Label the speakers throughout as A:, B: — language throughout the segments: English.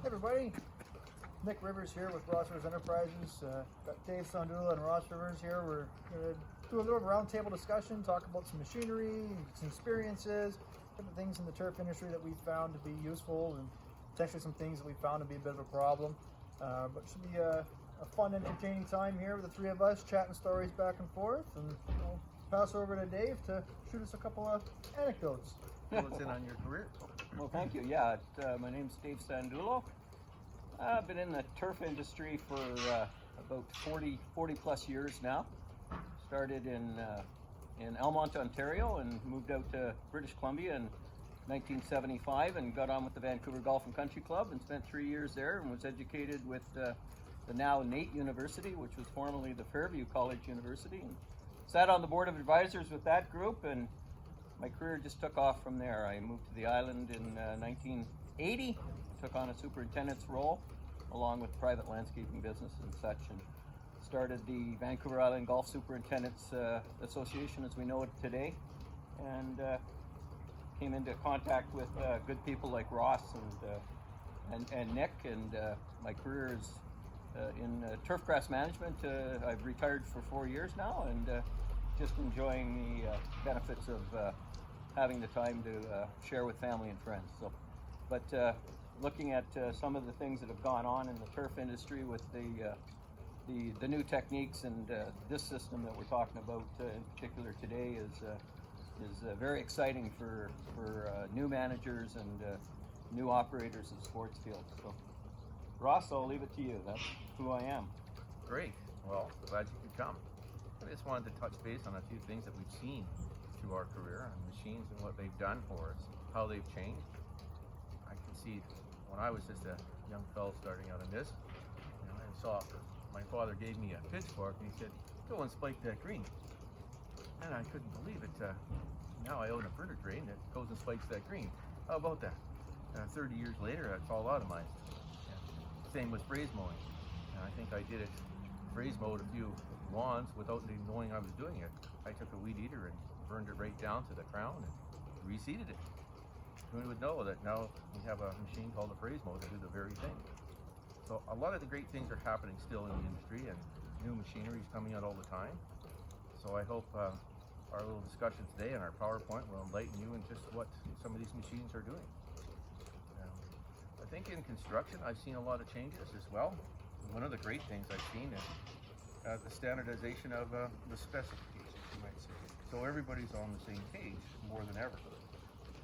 A: everybody, Nick Rivers here with Ross Rivers Enterprises. Got Dave Sondula and Ross Rivers here. We're going to do a little roundtable discussion, talk about some machinery, some experiences, different things in the turf industry that we found to be useful, and potentially some things that we found to be a bit of a problem. But it should be a fun, entertaining time here with the three of us, chatting stories back and forth. And I'll pass over to Dave to shoot us a couple of anecdotes.
B: Fill us in on your career.
C: Well, thank you. Yeah, my name's Dave Sandulo. I've been in the turf industry for about 40 plus years now. Started in Elmont, Ontario, and moved out to British Columbia in 1975 and got on with the Vancouver Golf and Country Club and spent 3 years there and was educated with the now NAIT University, which was formerly the Fairview College University, and sat on the board of advisors with that group, and my career just took off from there. I moved to the island in 1980, took on a superintendent's role along with private landscaping business and such, and started the Vancouver Island Golf Superintendents Association as we know it today, and came into contact with good people like Ross and Nick, and my career is in turfgrass management. I've retired for 4 years now, and just enjoying the benefits of having the time to share with family and friends. So, but looking at some of the things that have gone on in the turf industry with the new techniques and this system that we're talking about in particular today is very exciting for new managers and new operators of sports fields. So, Ross, I'll leave it to you. That's who I am.
B: Great. Well, glad you could come. I just wanted to touch base on a few things that we've seen through our career on machines and what they've done for us, how they've changed. I can see when I was just a young fellow starting out in this, I saw my father gave me a pitchfork and he said, "Go and spike that green." And I couldn't believe it. Now I own a burner drain that goes and spikes that green. How about that? 30 years later, that's all automized. Same with phrase mowing. And I think I did it, phrase mowed a few lawns without even knowing I was doing it. I took a weed eater and burned it right down to the crown and reseeded it. Who would know that now we have a machine called a phrase mow to do the very thing. So a lot of the great things are happening still in the industry, and new machinery is coming out all the time. So I hope our little discussion today and our PowerPoint will enlighten you in just what some of these machines are doing. I think in construction, I've seen a lot of changes as well. One of the great things I've seen is the standardization of the specifications, you might say. So everybody's on the same page more than ever.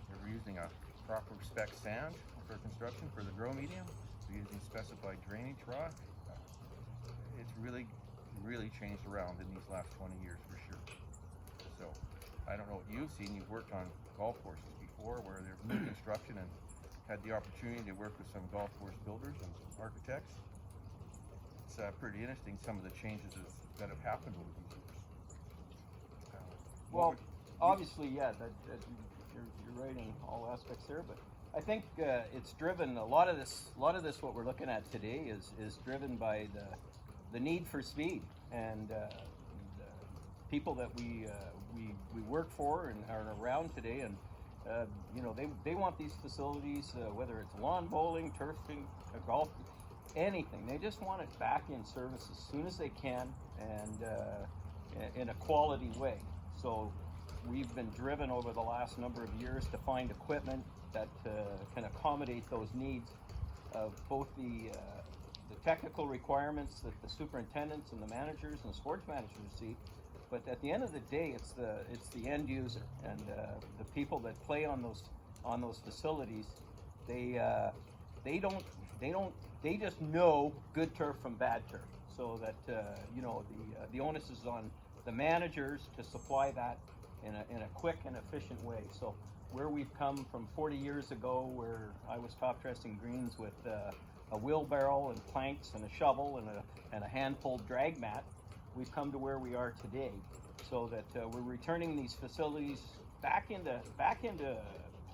B: We're using a proper spec sand for construction for the grow medium. We're using specified drainage rock. It's really changed around in these last 20 years for sure. So I don't know what you've seen. You've worked on golf courses before where there's new construction and had the opportunity to work with some golf course builders and architects. It's pretty interesting, some of the changes that have happened over these years.
C: Well, obviously, yeah, you're right in all aspects there, but I think it's driven a lot of this. What we're looking at today is driven by the need for speed, and the people that we work for and are around today, and they want these facilities, whether it's lawn bowling, turfing, golf, anything. They just want it back in service as soon as they can, and in a quality way. So we've been driven over the last number of years to find equipment that can accommodate those needs of both the technical requirements that the superintendents and the managers and the sports managers see. But at the end of the day, it's the end user and the people that play on those facilities. They just know good turf from bad turf. So that the onus is on the managers to supply that in a quick and efficient way. So where we've come from 40 years ago, where I was top dressing greens with a wheelbarrow and planks and a shovel and a hand-pulled drag mat, we've come to where we are today, so that we're returning these facilities back into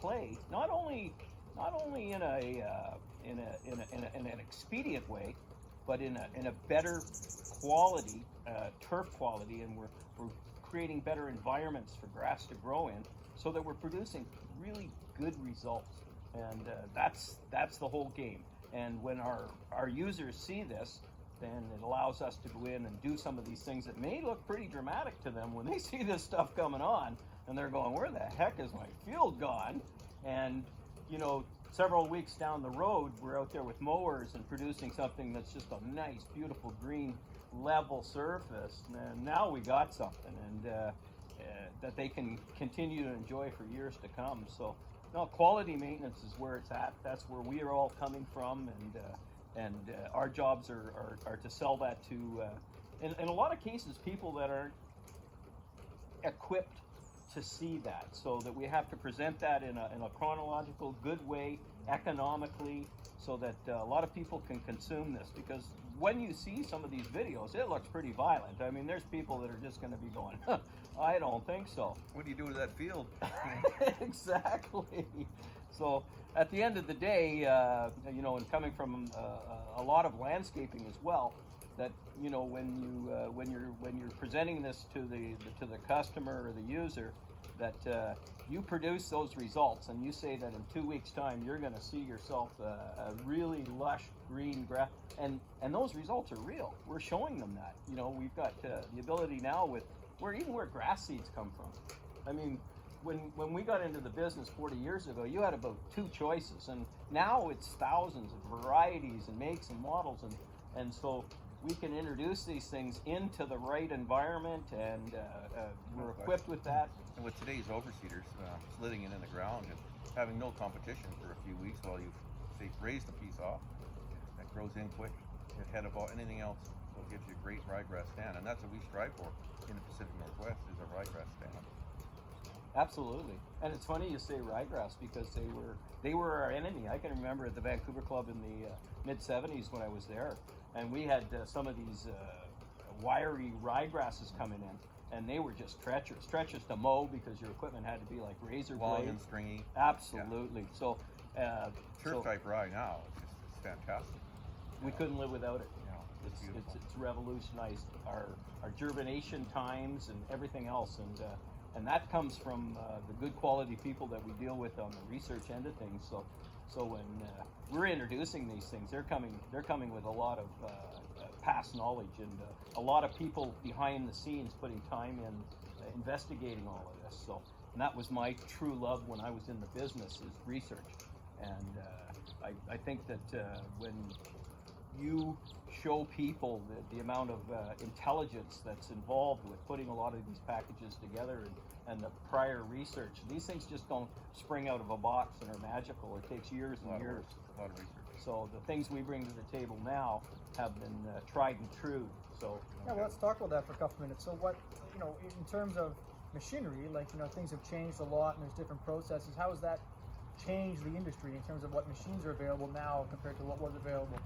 C: play, not only in an expedient way, but in a better quality, turf quality, and we're creating better environments for grass to grow in, so that we're producing really good results. And that's the whole game. And when our users see this, then it allows us to go in and do some of these things that may look pretty dramatic to them when they see this stuff coming on, and they're going, where the heck is my field gone? And, you know, several weeks down the road, we're out there with mowers and producing something that's just a nice, beautiful green level surface. And now we got something, and that they can continue to enjoy for years to come. So, no, quality maintenance is where it's at. That's where we are all coming from, and our jobs are to sell that to, in a lot of cases, people that aren't equipped to see that, so that we have to present that in a chronological, good way, economically, so that a lot of people can consume this. Because when you see some of these videos, it looks pretty violent. I mean, there's people that are just going to be going, I don't think so.
B: What do you do with that field?
C: Exactly. So at the end of the day, you know, and coming from a lot of landscaping as well, that, you know, when you're presenting this to the customer or the user, that you produce those results, and you say that in 2 weeks' time you're going to see yourself a really lush green grass, and those results are real. We're showing them that. You know, we've got the ability now with where grass seeds come from. I mean, when we got into the business 40 years ago, you had about 2 choices, and now it's thousands of varieties and makes and models, and so we can introduce these things into the right environment, and we're equipped with that.
B: And with today's overseeders, slitting it in the ground and having no competition for a few weeks while you, say, raise the piece off, that grows in quick, ahead of anything else. So it gives you a great ryegrass stand, and that's what we strive for in the Pacific Northwest, is a ryegrass stand.
C: Absolutely. And it's funny you say ryegrass, because they were our enemy. I can remember at the Vancouver Club in the mid-70s when I was there, and we had some of these wiry ryegrasses coming in, and they were just treacherous to mow, because your equipment had to be like razor blade.
B: Long and stringy.
C: Absolutely. Yeah. So
B: turf type rye now, it's fantastic.
C: We couldn't live without it.
B: Yeah,
C: it's revolutionized our germination times and everything else, and that comes from the good quality people that we deal with on the research end of things. So when we're introducing these things, they're coming with a lot of past knowledge, and a lot of people behind the scenes putting time in investigating all of this. So, and that was my true love when I was in the business, is research. And I think that when you show people the amount of intelligence that's involved with putting a lot of these packages together, and the prior research, these things just don't spring out of a box and are magical. It takes years and years.
B: A lot of research.
C: So the things we bring to the table now have been tried and true. So
A: yeah, well, let's talk about that for a couple minutes. So what, you know, in terms of machinery, like, you know, things have changed a lot, and there's different processes. How has that changed the industry in terms of what machines are available now compared to what was available?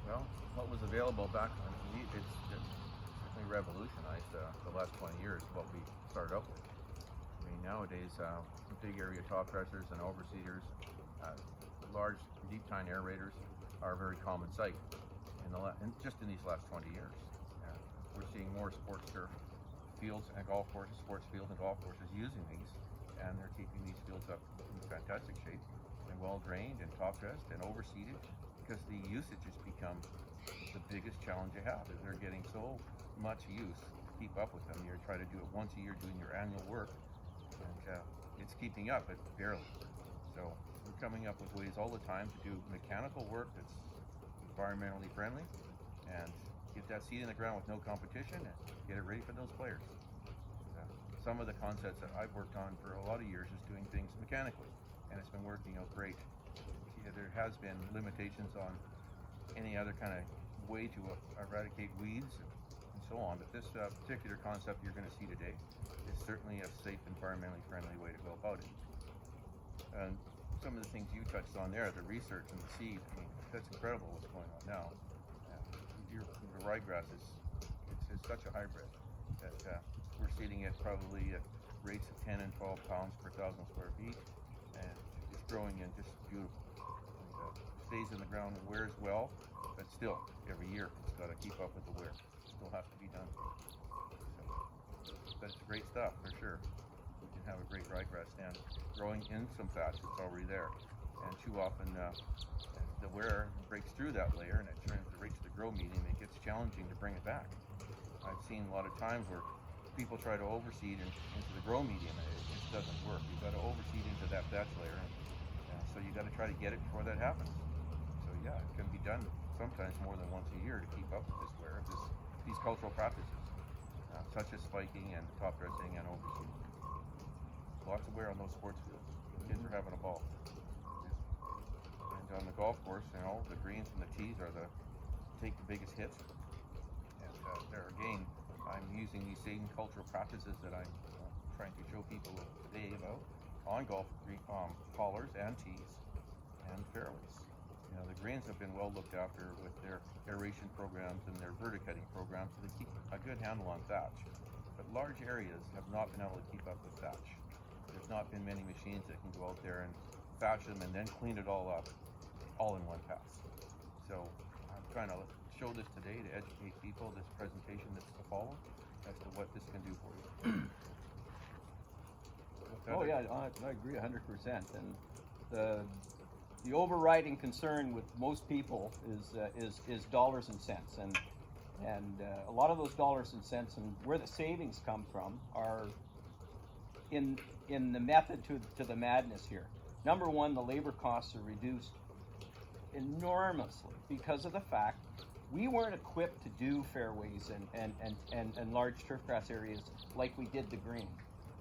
B: Well, what was available back then, it's certainly revolutionized the last 20 years, what we started out with. I mean, nowadays, big area top dressers and overseeders, large deep tine aerators are a very common sight just in these last 20 years. We're seeing more sports turf fields and golf courses, sports fields and golf courses using these, and they're keeping these fields up in fantastic shape and well drained and top dressed and overseeded, because the usage has become the biggest challenge you have. Is they're getting so much use to keep up with them. You're trying to do it once a year, doing your annual work, and it's keeping up, but barely. So we're coming up with ways all the time to do mechanical work that's environmentally friendly, and get that seed in the ground with no competition, and get it ready for those players. Some of the concepts that I've worked on for a lot of years is doing things mechanically, and it's been working out great. There has been limitations on any other kind of way to eradicate weeds and so on, but this particular concept you're going to see today is certainly a safe, environmentally friendly way to go about it. And some of the things you touched on there, the research and the seed, I mean, that's incredible what's going on now. Your ryegrass it's such a hybrid that we're seeding it probably at rates of 10 and 12 pounds per 1,000 square feet, and it's growing in just beautiful. Stays in the ground and wears well, but still, every year it's got to keep up with the wear. Still has to be done. So, but it's great stuff for sure. We can have a great ryegrass stand growing in some fats. It's already there. and too often the wear breaks through that layer and it turns to reach the grow medium. It gets challenging to bring it back. I've seen a lot of times where people try to overseed into the grow medium and it just doesn't work. You've got to overseed into that thatch layer, and so you got to try to get it before that happens. So yeah, it can be done sometimes more than once a year to keep up with this wear, these cultural practices, such as spiking and top dressing and overseeding. Lots of wear on those sports fields. Kids are having a ball. And on the golf course, you know, the greens and the tees are take the biggest hits. And there again, I'm using these same cultural practices that I'm trying to show people today about on golf collars and tees and fairways. You know, the greens have been well looked after with their aeration programs and their verticutting programs, so they keep a good handle on thatch. But large areas have not been able to keep up with thatch. There's not been many machines that can go out there and thatch them and then clean it all up, all in one pass. So I'm trying to show this today to educate people, this presentation that's to follow, as to what this can do for you.
C: Oh yeah, I agree 100%. And the overriding concern with most people is dollars and cents, and a lot of those dollars and cents and where the savings come from are in the method to the madness here. Number one, the labor costs are reduced enormously because of the fact we weren't equipped to do fairways and large turfgrass areas like we did the green.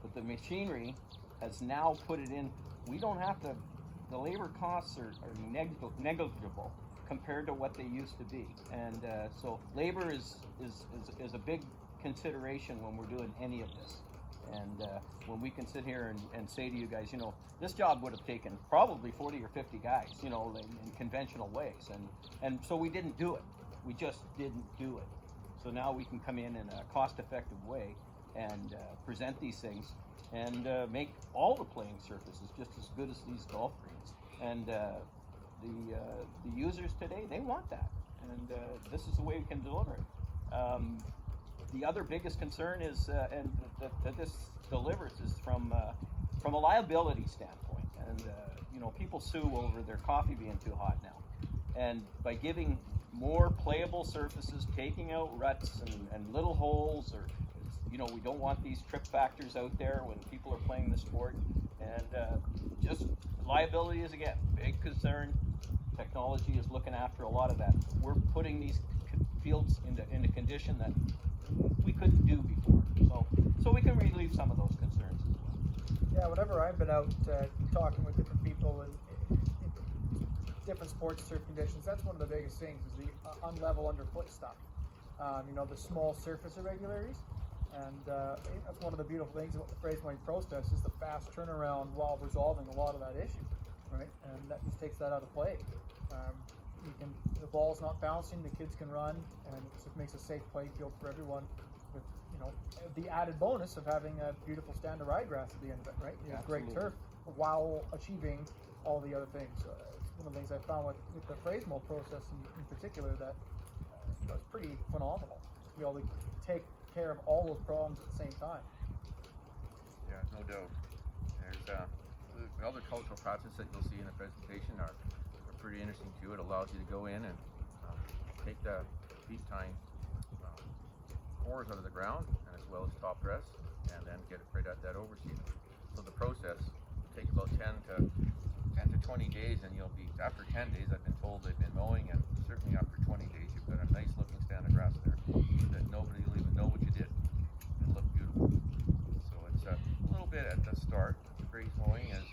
C: But the machinery has now put it in. We don't have to, the labor costs are negligible compared to what they used to be. And so labor is a big consideration when we're doing any of this. And when we can sit here and say to you guys, you know, this job would have taken probably 40 or 50 guys, you know, in conventional ways. And so we didn't do it. We just didn't do it. So now we can come in a cost-effective way and present these things and make all the playing surfaces just as good as these golf greens. And the users today, they want that. And this is the way we can deliver it. The other biggest concern is, and that this delivers, is from a liability standpoint. And you know, people sue over their coffee being too hot now. And by giving more playable surfaces, taking out ruts and little holes, or you know, we don't want these trip factors out there when people are playing the sport. And just liability is again big concern. Technology is looking after a lot of that. We're putting these fields into condition that we couldn't do before, so we can relieve some of those concerns as well.
A: Yeah, whenever I've been out talking with different people in different sports surf conditions, that's one of the biggest things is the unlevel underfoot stuff. You know, the small surface irregularities, and that's one of the beautiful things about the Fraser process is the fast turnaround while resolving a lot of that issue, right? And that just takes that out of play. The ball's not bouncing, the kids can run, and it just makes a safe play field for everyone. With, you know, the added bonus of having a beautiful stand of ryegrass at the end of it, right? You have great turf while achieving all the other things. It's one of the things I found with the Fraser process in particular that was pretty phenomenal. To be able to take care of all those problems at the same time.
B: Yeah, no doubt. There's the other cultural practices that you'll see in the presentation are pretty interesting too. It allows you to go in and take the beach tying cores out of the ground, and as well as top dress, and then get it right at that overseed. So the process takes about 10 to 20 days, and you'll be, after 10 days, I've been told they've been mowing, and certainly after 20 days, you've got a nice looking stand of grass there that nobody will even know what you did. It'll look beautiful. So it's a little bit at the start. Graze mowing is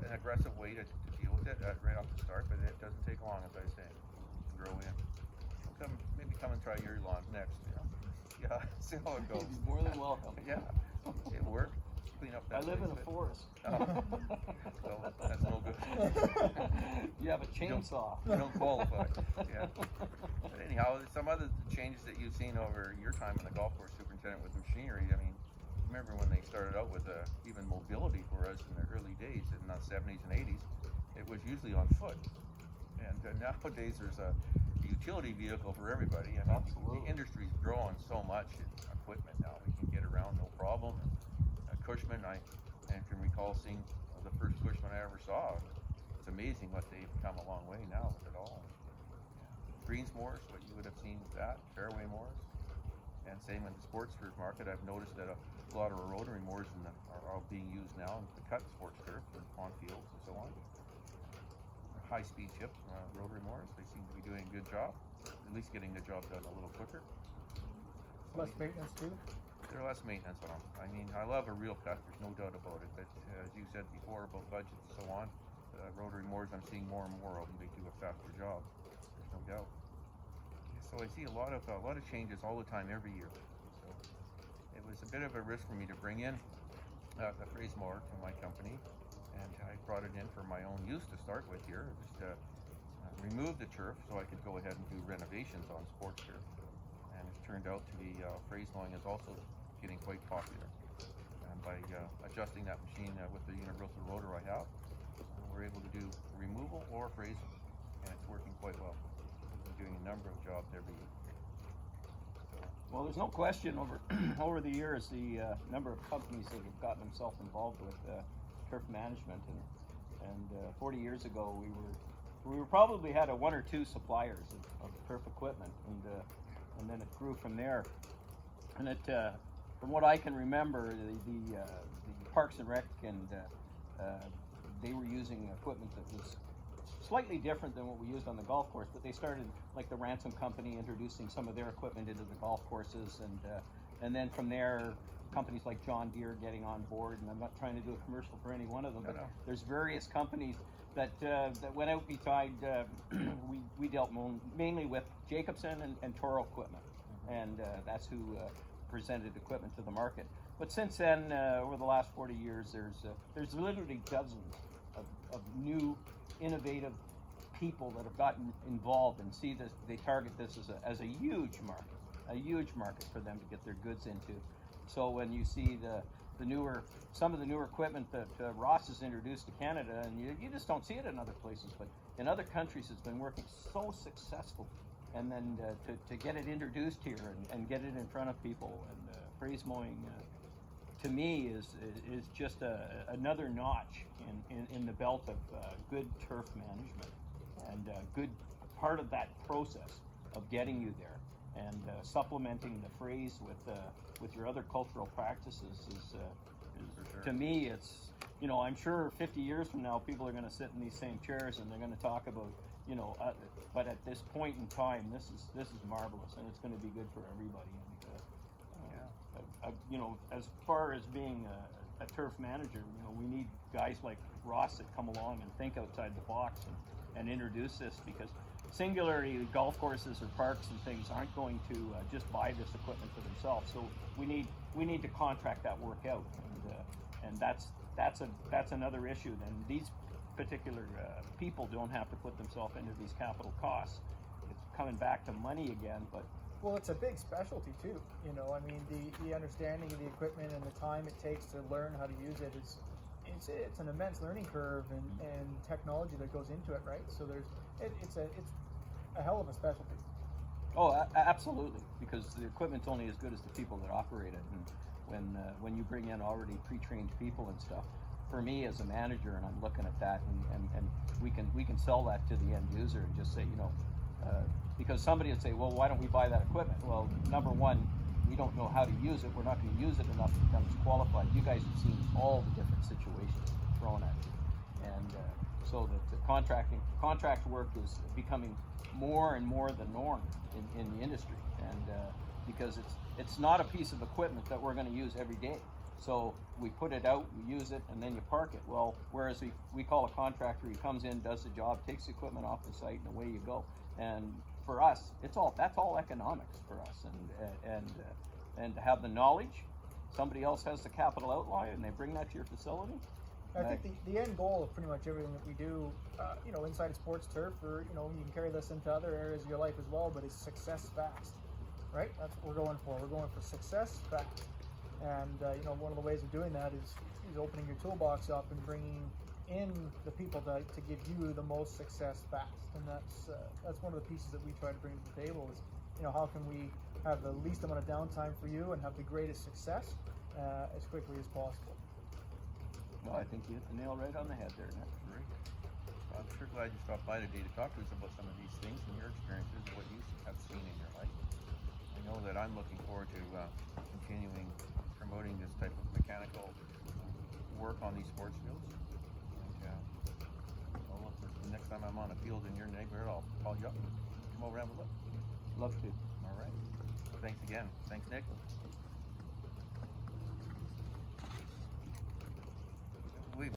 B: an aggressive way to deal with it right off the start, but it doesn't take long, as I say, to grow in. Maybe come and try your lawn next. You know? Yeah, see how it goes.
C: You're more than welcome.
B: Yeah, it worked. Clean up that.
C: I live in a
B: place,
C: forest.
B: So that's no good.
C: You have a chainsaw.
B: You don't qualify. Yeah. But anyhow, some other changes that you've seen over your time in the golf course superintendent with machinery. I mean, remember when they started out with even mobility for us in the early days in the 70s and 80s, it was usually on foot. And nowadays there's a utility vehicle for everybody. And the industry's growing so much in equipment now. We can get around no problem. Cushman, I can recall seeing was the first Bushman I ever saw. It's amazing what they've come a long way now with it all. Greensmoors, what you would have seen with that, fairway moors, and same in the sports turf market. I've noticed that a lot of our rotary moors are all being used now to cut sports turf for pond fields and so on. High-speed chips, rotary moors, they seem to be doing a good job, at least getting the job done a little quicker.
A: Less maintenance too.
B: They're less maintenance on them. I mean, I love a real cut, there's no doubt about it, but as you said before about budgets and so on, rotary moors, I'm seeing more and more of them. They do a faster job, there's no doubt. So I see a lot of changes all the time, every year. So it was a bit of a risk for me to bring in a Fraze mower to my company, and I brought it in for my own use to start with here, just to remove the turf so I could go ahead and do renovations on sports turf. And it's turned out to be Fraze mowing is also getting quite popular. And by adjusting that machine with the universal rotor I have, we're able to do removal or frazing, and it's working quite well. We're doing a number of jobs every year.
C: Well, there's no question over the years the number of companies that have gotten themselves involved with turf management, and 40 years ago we were probably had a one or two suppliers of turf equipment, and then it grew from there. And it, from what I can remember, the Parks and Rec and they were using equipment that was slightly different than what we used on the golf course, but they started, like the Ransom Company, introducing some of their equipment into the golf courses, and then from there, companies like John Deere getting on board. And I'm not trying to do a commercial for any one of them, but there's various companies that went out beside. We dealt mainly with Jacobson and Toro equipment, and that's who presented equipment to the market. But since then, over the last 40 years, there's literally dozens of new, innovative people that have gotten involved and see this. They target this as a huge market for them to get their goods into. So when you see some of the newer equipment that Ross has introduced to Canada, and you just don't see it in other places, but in other countries it's been working so successful, and then to get it introduced here and get it in front of people, and Fraze mowing to me is just another notch in the belt of good turf management, and a good part of that process of getting you there, and supplementing the Fraze with your other cultural practices is
B: sure.
C: To me, it's, I'm sure 50 years from now people are going to sit in these same chairs and they're going to talk about, but at this point in time, this is marvelous, and it's going to be good for everybody. And as far as being a turf manager, we need guys like Ross that come along and think outside the box and introduce this, because singularly golf courses or parks and things aren't going to just buy this equipment for themselves. So we need to contract that work out, and that's another issue. Then these particular people don't have to put themselves into these capital costs. It's coming back to money again, but.
A: Well, it's a big specialty too. I mean, the understanding of the equipment and the time it takes to learn how to use it is, it's an immense learning curve and technology that goes into it, right? So it's a hell of a specialty.
C: Oh, absolutely, because the equipment's only as good as the people that operate it, and when you bring in already pre-trained people and stuff. For me as a manager, and I'm looking at that, and we can sell that to the end user and just say, because somebody would say, well, why don't we buy that equipment? Well, number one, we don't know how to use it. We're not going to use it enough to become qualified. You guys have seen all the different situations thrown at you, and so that the contract work is becoming more and more the norm in the industry, and because it's not a piece of equipment that we're going to use every day. So we put it out, we use it, and then you park it. Well, whereas we call a contractor, he comes in, does the job, takes the equipment off the site, and away you go. And for us, that's all economics for us, and to have the knowledge, somebody else has the capital outlay, and they bring that to your facility.
A: I think the end goal of pretty much everything that we do, inside of sports turf, or you can carry this into other areas of your life as well, but it's success fast, right? That's what we're going for. We're going for success fast, and one of the ways of doing that is opening your toolbox up and bringing in the people to give you the most success fast, and that's one of the pieces that we try to bring to the table is, how can we have the least amount of downtime for you and have the greatest success as quickly as possible.
C: No, I think you hit the nail right on the head there, Nick.
B: Great. Well, I'm sure glad you stopped by today to talk to us about some of these things and your experiences and what you have seen in your life. I know that I'm looking forward to continuing promoting this type of mechanical work on these sports fields. And well, look, the next time I'm on a field in your neighborhood, I'll call you up and come over and have a look.
C: Love to.
B: All right. Thanks again. Thanks, Nick.